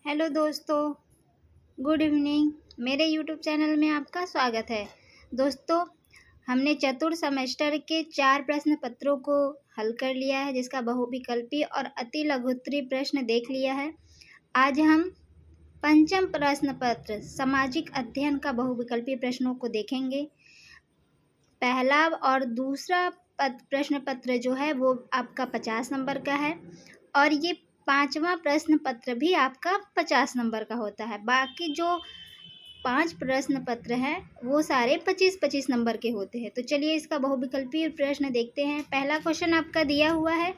Hello दोस्तों, good evening. मेरे YouTube channel में आपका स्वागत है। दोस्तों, हमने चतुर्थ सेमेस्टर के 4 प्रश्न पत्रों को हल कर लिया है, जिसका बहुविकल्पी और अति लघुत्तरीय प्रश्न देख लिया है। आज हम पंचम प्रश्न पत्र सामाजिक अध्ययन का बहुविकल्पी प्रश्नों को देखेंगे। पहला और दूसरा प्रश्न पत्र जो है वो आपका 50 नंबर का है और ये 5वां प्रश्न पत्र भी आपका 50 नंबर का होता है। बाकी जो 5 प्रश्न पत्र हैं वो सारे 25-25 नंबर के होते हैं। तो चलिए इसका बहुविकल्पी प्रश्न देखते हैं। पहला क्वेश्चन आपका दिया हुआ है,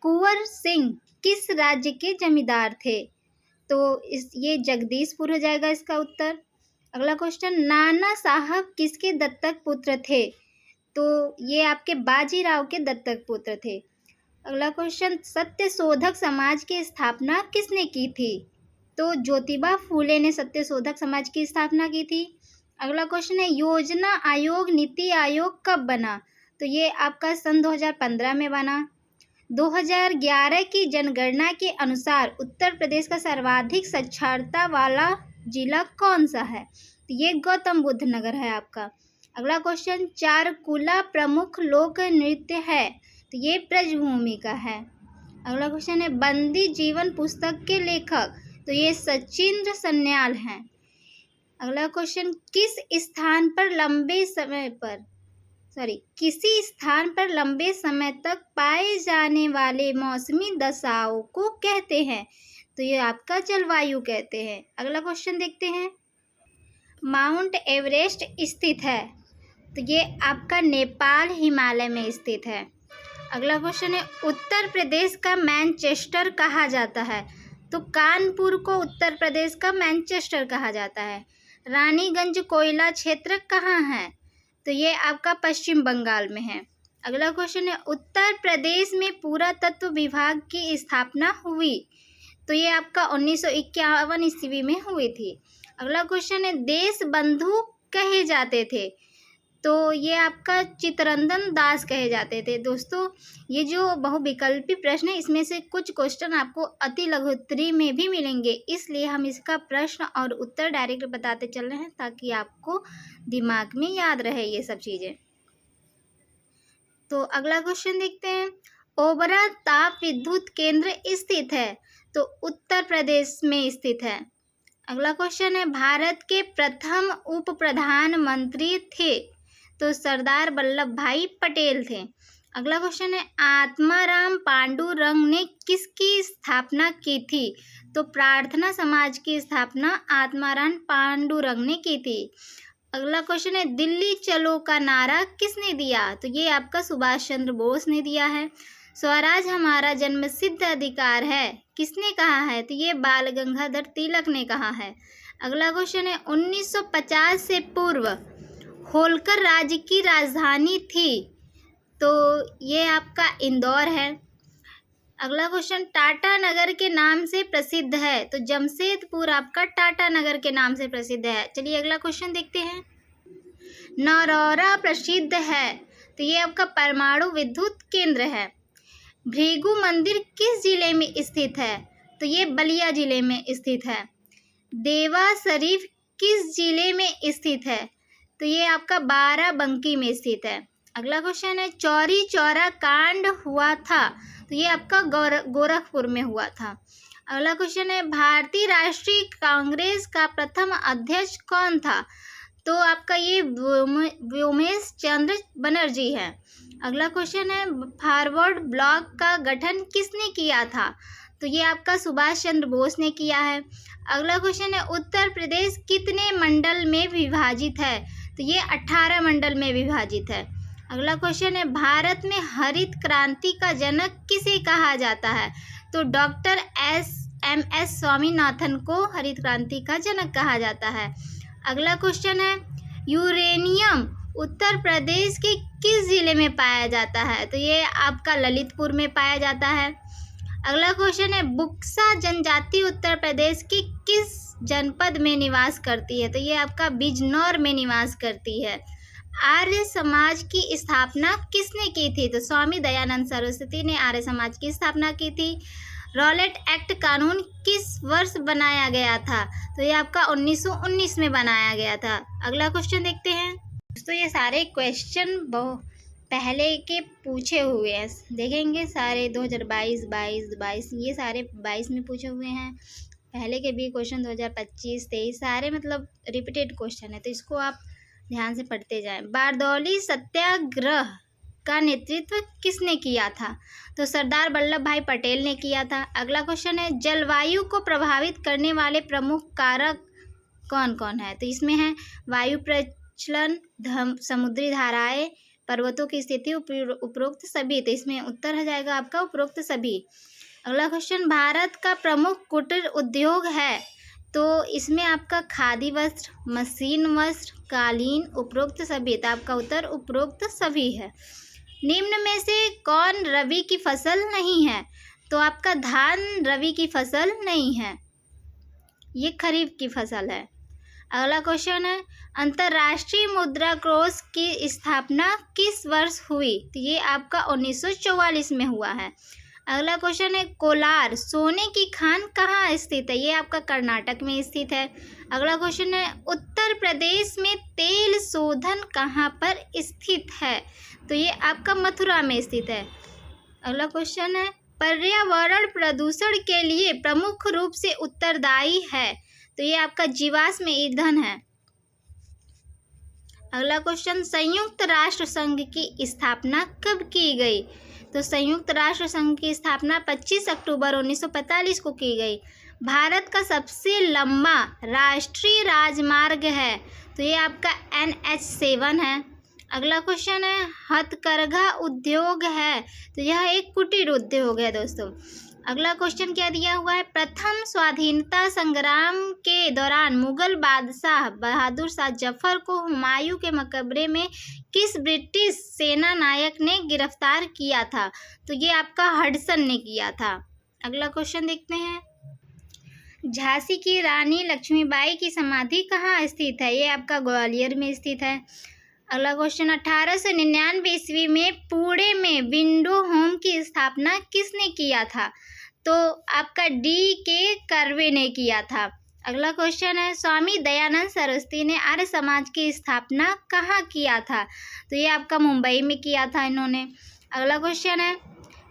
कुंवर सिंह किस राज्य के जमींदार थे? तो ये जगदीशपुर हो जाएगा इसका उत्तर। अगला क्वेश्चन, नाना साहब किसके दत्तक पुत्र थे? तो ये आपके बाजीराव के दत्तक पुत्र थे। अगला क्वेश्चन, सत्य शोधक समाज की स्थापना किसने की थी? तो ज्योतिबा फूले ने सत्य शोधक समाज की स्थापना की थी। अगला क्वेश्चन है, योजना आयोग नीति आयोग कब बना? तो ये आपका सन 2015 में बना। 2011 की जनगणना के अनुसार उत्तर प्रदेश का सर्वाधिक साक्षरता वाला जिला कौन सा है? तो ये गौतम बुद्ध नगर है आपका। अगला क्वेश्चन, चारकुला प्रमुख लोक नृत्य है? तो ये ब्रजभूमि का है। अगला क्वेश्चन है, बंदी जीवन पुस्तक के लेखक? तो ये सचिंद्र सन्याल हैं। अगला क्वेश्चन, किसी स्थान पर लंबे समय तक पाए जाने वाले मौसमी दशाओं को कहते हैं? तो ये आपका जलवायु कहते हैं। अगला क्वेश्चन देखते हैं, माउंट एवरेस्ट स्थित है? तो ये आपका नेपाल हिमालय में स्थित है। अगला क्वेश्चन है, उत्तर प्रदेश का मैनचेस्टर कहा जाता है? तो कानपुर को उत्तर प्रदेश का मैनचेस्टर कहा जाता है। रानीगंज कोयला क्षेत्र कहाँ है? तो ये आपका पश्चिम बंगाल में है। अगला क्वेश्चन है, उत्तर प्रदेश में पुरातत्व विभाग की स्थापना हुई? तो ये आपका 1951 ईस्वी में हुई थी। अगला क्वेश्चन है, देश बंधु कहे जाते थे? तो ये आपका चित्तरंजन दास कहे जाते थे। दोस्तों, ये जो बहुविकल्पी प्रश्न है इसमें से कुछ क्वेश्चन आपको अति लघुत्तरीय में भी मिलेंगे, इसलिए हम इसका प्रश्न और उत्तर डायरेक्ट बताते चल रहे हैं ताकि आपको दिमाग में याद रहे ये सब चीज़ें। तो अगला क्वेश्चन देखते हैं, ओबरा ताप विद्युत केंद्र स्थित है? तो उत्तर प्रदेश में स्थित है। अगला क्वेश्चन है, भारत के प्रथम उप प्रधानमंत्री थे? तो सरदार वल्लभ भाई पटेल थे। अगला क्वेश्चन है, आत्माराम पांडुरंग ने किसकी स्थापना की थी? तो प्रार्थना समाज की स्थापना आत्माराम पांडुरंग ने की थी। अगला क्वेश्चन है, दिल्ली चलो का नारा किसने दिया? तो ये आपका सुभाष चंद्र बोस ने दिया है। स्वराज हमारा जन्मसिद्ध अधिकार है किसने कहा है? तो ये बाल गंगाधर तिलक ने कहा है। अगला क्वेश्चन है, 1950 से पूर्व होलकर राज्य की राजधानी थी? तो ये आपका इंदौर है। अगला क्वेश्चन, टाटा नगर के नाम से प्रसिद्ध है? तो जमशेदपुर आपका टाटा नगर के नाम से प्रसिद्ध है। चलिए अगला क्वेश्चन देखते हैं, नरौरा प्रसिद्ध है? तो ये आपका परमाणु विद्युत केंद्र है। भृगु मंदिर किस जिले में स्थित है? तो ये बलिया जिले में स्थित है। देवा शरीफ किस जिले में स्थित है? तो ये आपका बाराबंकी में स्थित है। अगला क्वेश्चन है, चौरी चौरा कांड हुआ था? तो ये आपका गोरखपुर में हुआ था। अगला क्वेश्चन है, भारतीय राष्ट्रीय कांग्रेस का प्रथम अध्यक्ष कौन था? तो आपका ये व्योमेश चंद्र बनर्जी है। अगला क्वेश्चन है, फॉरवर्ड ब्लॉक का गठन किसने किया था? तो ये आपका सुभाष चंद्र बोस ने किया है। अगला क्वेश्चन है, उत्तर प्रदेश कितने मंडल में विभाजित है? तो ये 18 मंडल में विभाजित है। अगला क्वेश्चन है, भारत में हरित क्रांति का जनक किसे कहा जाता है? तो डॉक्टर एम.एस. स्वामीनाथन को हरित क्रांति का जनक कहा जाता है। अगला क्वेश्चन है, यूरेनियम उत्तर प्रदेश के किस जिले में पाया जाता है? तो ये आपका ललितपुर में पाया जाता है। अगला क्वेश्चन है, बुक्सा जनजाति उत्तर प्रदेश के किस जनपद में निवास करती है? तो ये आपका बिजनौर में निवास करती है। आर्य समाज की स्थापना किसने की थी? तो स्वामी दयानंद सरस्वती ने आर्य समाज की स्थापना की थी। रॉलेट एक्ट कानून किस वर्ष बनाया गया था? तो ये आपका 1919 में बनाया गया था। अगला क्वेश्चन देखते हैं दोस्तों। ये सारे क्वेश्चन पहले के पूछे हुए हैं, देखेंगे सारे 2022, 22 ये सारे 22 में पूछे हुए हैं। पहले के भी क्वेश्चन 2025, 23 सारे मतलब रिपीटेड क्वेश्चन है, तो इसको आप ध्यान से पढ़ते जाएं। बारदौली सत्याग्रह का नेतृत्व किसने किया था? तो सरदार वल्लभ भाई पटेल ने किया था। अगला क्वेश्चन है जलवायु को प्रभावित करने वाले प्रमुख कारक कौन कौन है? तो इसमें है वायु प्रचलन, समुद्री धाराएं, पर्वतों की स्थिति, उपरोक्त सभी। तो इसमें उत्तर हो जाएगा आपका उपरोक्त सभी। अगला क्वेश्चन भारत का प्रमुख कुटीर उद्योग है? तो इसमें आपका खादी वस्त्र, मशीन वस्त्र, कालीन, उपरोक्त सभी। तो आपका उत्तर उपरोक्त सभी है। निम्न में से कौन रबी की फसल नहीं है? तो आपका धान रबी की फसल नहीं है, ये खरीफ की फसल है। अगला क्वेश्चन है अंतर्राष्ट्रीय मुद्रा कोष की स्थापना किस वर्ष हुई? तो ये आपका 1944 में हुआ है। अगला क्वेश्चन है कोलार सोने की खान कहाँ स्थित है? ये आपका कर्नाटक में स्थित है। अगला क्वेश्चन है उत्तर प्रदेश में तेल शोधन कहाँ पर स्थित है? तो ये आपका मथुरा में स्थित है। अगला क्वेश्चन है पर्यावरण प्रदूषण के लिए प्रमुख रूप से उत्तरदायी है? तो ये आपका जीवाश्म ईंधन है। अगला क्वेश्चन संयुक्त राष्ट्र संघ की स्थापना कब की गई? तो संयुक्त राष्ट्र संघ की स्थापना 25 अक्टूबर 1945 को की गई। भारत का सबसे लंबा राष्ट्रीय राजमार्ग है? तो ये आपका NH7 है। अगला क्वेश्चन है हथकरघा उद्योग है? तो यह एक कुटीर उद्योग है दोस्तों। अगला क्वेश्चन क्या दिया हुआ है प्रथम स्वाधीनता संग्राम के दौरान मुगल बादशाह बहादुर शाह जफर को हुमायूं के मकबरे में किस ब्रिटिश सेना नायक ने गिरफ्तार किया था? तो ये आपका हडसन ने किया था। अगला क्वेश्चन देखते हैं झांसी की रानी लक्ष्मीबाई की समाधि कहाँ स्थित है? ये आपका ग्वालियर में स्थित है। अगला क्वेश्चन 1899 ईस्वी में पुणे में विंडो होम की स्थापना किसने किया था? तो आपका D.K. कर्वे ने किया था। अगला क्वेश्चन है स्वामी दयानंद सरस्वती ने आर्य समाज की स्थापना कहाँ किया था? तो ये आपका मुंबई में किया था इन्होंने। अगला क्वेश्चन है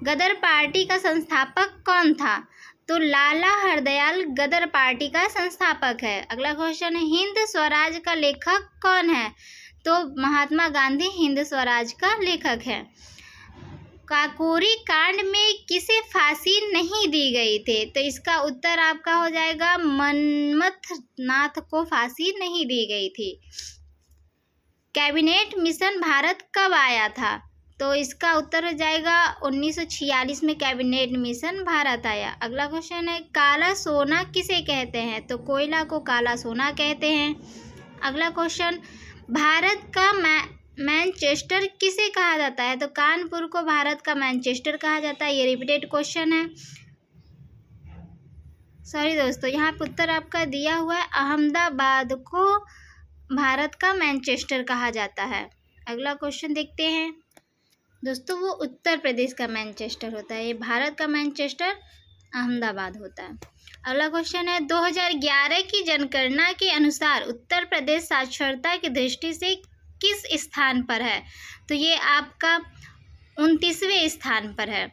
गदर पार्टी का संस्थापक कौन था? तो लाला हरदयाल गदर पार्टी का संस्थापक है। अगला क्वेश्चन है हिंद स्वराज का लेखक कौन है? तो महात्मा गांधी हिंद स्वराज का लेखक है। काकोरी कांड में किसे फांसी नहीं दी गई थी? तो इसका उत्तर आपका हो जाएगा मनमथ नाथ को फांसी नहीं दी गई थी। कैबिनेट मिशन भारत कब आया था? तो इसका उत्तर हो जाएगा 1946 में कैबिनेट मिशन भारत आया। अगला क्वेश्चन है काला सोना किसे कहते हैं? तो कोयला को काला सोना कहते हैं। अगला क्वेश्चन भारत का मैनचेस्टर किसे कहा जाता है? तो कानपुर को भारत का मैनचेस्टर कहा जाता है। ये रिपीटेड क्वेश्चन है। सॉरी दोस्तों, यहाँ पर उत्तर आपका दिया हुआ है अहमदाबाद को भारत का मैनचेस्टर कहा जाता है। अगला क्वेश्चन देखते हैं दोस्तों, वो उत्तर प्रदेश का मैनचेस्टर होता है, ये भारत का मैनचेस्टर अहमदाबाद होता है। अगला क्वेश्चन है 2011 की जनगणना के अनुसार उत्तर प्रदेश साक्षरता की दृष्टि से किस स्थान पर है? तो ये आपका 29वें स्थान पर है।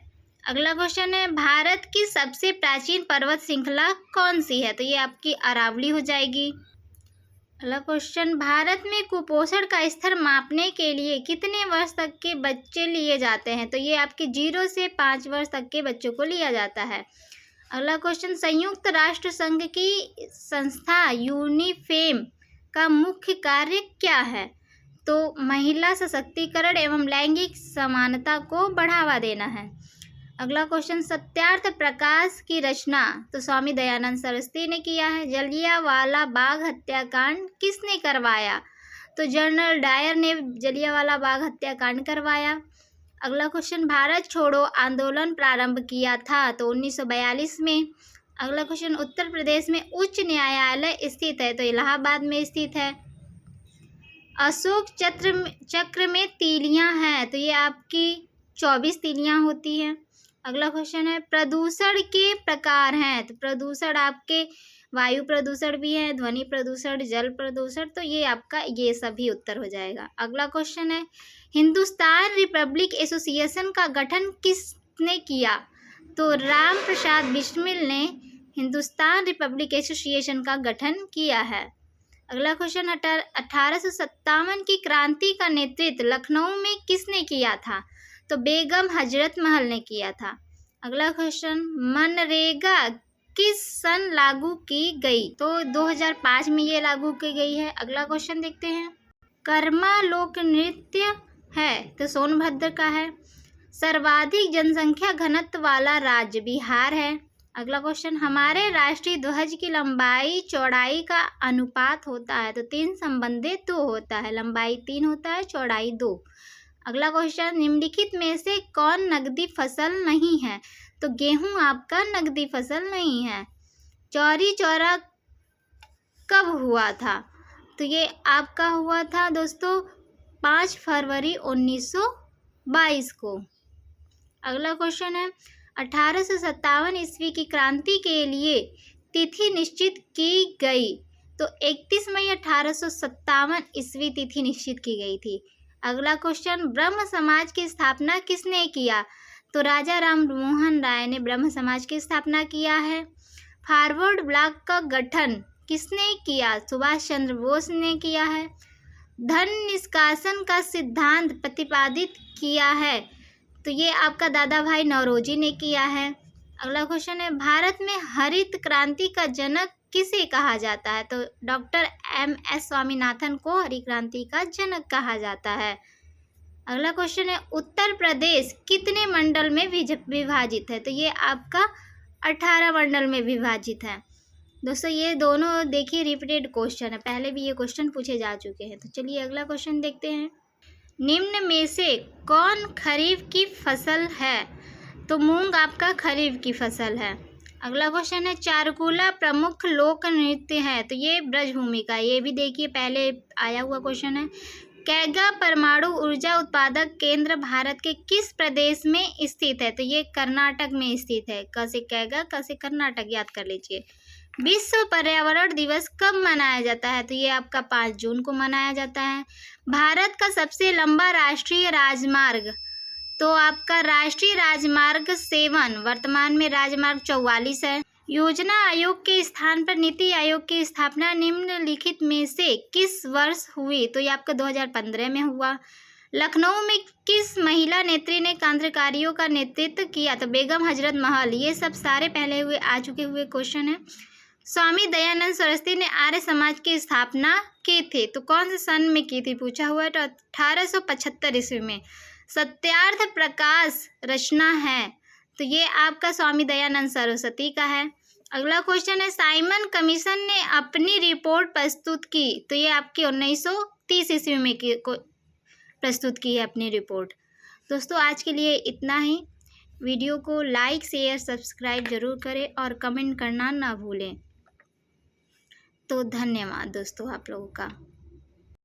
अगला क्वेश्चन है भारत की सबसे प्राचीन पर्वत श्रृंखला कौन सी है? तो ये आपकी अरावली हो जाएगी। अगला क्वेश्चन भारत में कुपोषण का स्तर मापने के लिए कितने वर्ष तक के बच्चे लिए जाते हैं? तो ये आपके 0 से 5 वर्ष तक के बच्चों को लिया जाता है। अगला क्वेश्चन संयुक्त राष्ट्र संघ की संस्था यूनिफेम का मुख्य कार्य क्या है? तो महिला सशक्तिकरण एवं लैंगिक समानता को बढ़ावा देना है। अगला क्वेश्चन सत्यार्थ प्रकाश की रचना तो स्वामी दयानंद सरस्वती ने किया है। जलियांवाला बाग हत्याकांड किसने करवाया? तो जनरल डायर ने जलियांवाला बाग हत्याकांड करवाया। अगला क्वेश्चन भारत छोड़ो आंदोलन प्रारंभ किया था तो 1942 में। अगला क्वेश्चन उत्तर प्रदेश में उच्च न्यायालय स्थित है? तो इलाहाबाद में स्थित है। अशोक चक्र में तीलियां हैं? तो ये आपकी 24 तीलियां होती हैं। अगला क्वेश्चन है प्रदूषण के प्रकार हैं, तो प्रदूषण आपके वायु प्रदूषण भी है, ध्वनि प्रदूषण, जल प्रदूषण, तो ये आपका ये सभी उत्तर हो जाएगा। अगला क्वेश्चन है हिंदुस्तान रिपब्लिक एसोसिएशन का गठन किसने किया, तो राम प्रसाद बिस्मिल ने हिंदुस्तान रिपब्लिक एसोसिएशन का गठन किया है। अगला क्वेश्चन 1857 की क्रांति का नेतृत्व लखनऊ में किसने किया था, तो बेगम हजरत महल ने किया था। अगला क्वेश्चन मनरेगा किस सन लागू की गई, तो 2005 में ये लागू की गई है। अगला क्वेश्चन देखते हैं कर्मा लोक नृत्य है, तो सोनभद्र का है। सर्वाधिक जनसंख्या घनत्व वाला राज्य बिहार है। अगला क्वेश्चन हमारे राष्ट्रीय ध्वज की लंबाई चौड़ाई का अनुपात होता है, तो 3/2 होता है, लंबाई 3 होता है, चौड़ाई 2। अगला क्वेश्चन निम्नलिखित में से कौन नकदी फसल नहीं है, तो गेहूं आपका नकदी फसल नहीं है। चौरी चौरा कब हुआ था, तो ये आपका हुआ था दोस्तों 5 फरवरी 1922 को। अगला क्वेश्चन है 1857 ईस्वी की क्रांति के लिए तिथि निश्चित की गई, तो 31 मई 1857 ईस्वी तिथि निश्चित की गई थी। अगला क्वेश्चन ब्रह्म समाज की स्थापना किसने किया, तो राजा राम मोहन राय ने ब्रह्म समाज की स्थापना किया है। फॉरवर्ड ब्लॉक का गठन किसने किया, सुभाष चंद्र बोस ने किया है। धन निष्कासन का सिद्धांत प्रतिपादित किया है, तो ये आपका दादा भाई नौरोजी ने किया है। अगला क्वेश्चन है भारत में हरित क्रांति का जनक किसे कहा जाता है, तो डॉक्टर MS स्वामीनाथन को हरित क्रांति का जनक कहा जाता है। अगला क्वेश्चन है उत्तर प्रदेश कितने मंडल में विभाजित है, तो ये आपका 18 मंडल में विभाजित है। दोस्तों ये दोनों देखिए रिपीटेड क्वेश्चन है, पहले भी ये क्वेश्चन पूछे जा चुके हैं। तो चलिए अगला क्वेश्चन देखते हैं निम्न में से कौन खरीफ की फसल है, तो मूंग आपका खरीफ की फसल है। अगला क्वेश्चन है चारकुला प्रमुख लोक नृत्य है, तो ये ब्रजभूमि का, ये भी देखिए पहले आया हुआ क्वेश्चन है। कैगा परमाणु ऊर्जा उत्पादक केंद्र भारत के किस प्रदेश में स्थित है, तो ये कर्नाटक में स्थित है। क से कैगा, क से कर्नाटक, याद कर लीजिए। विश्व पर्यावरण दिवस कब मनाया जाता है, तो ये आपका 5 जून को मनाया जाता है। भारत का सबसे लंबा राष्ट्रीय राजमार्ग, तो आपका राष्ट्रीय राजमार्ग 7 वर्तमान में राजमार्ग 44 है। योजना आयोग के स्थान पर नीति आयोग की स्थापना निम्नलिखित में से किस वर्ष हुई, तो ये आपका 2015 में हुआ। लखनऊ में किस महिला नेत्री ने क्रांतिकारियों का नेतृत्व किया, तो बेगम हजरत महल। ये सब सारे पहले हुए आ चुके हुए क्वेश्चन है। स्वामी दयानंद सरस्वती ने आर्य समाज की स्थापना की थी, तो कौन से सन में की थी पूछा हुआ है, तो 1875 ईस्वी में। सत्यार्थ प्रकाश रचना है, तो ये आपका स्वामी दयानंद सरस्वती का है। अगला क्वेश्चन है साइमन कमीशन ने अपनी रिपोर्ट प्रस्तुत की, तो ये आपकी 1930 ईस्वी में प्रस्तुत की है अपनी रिपोर्ट। दोस्तों आज के लिए इतना ही। वीडियो को लाइक शेयर सब्सक्राइब जरूर करें और कमेंट करना ना भूलें। तो धन्यवाद दोस्तों आप लोगों का।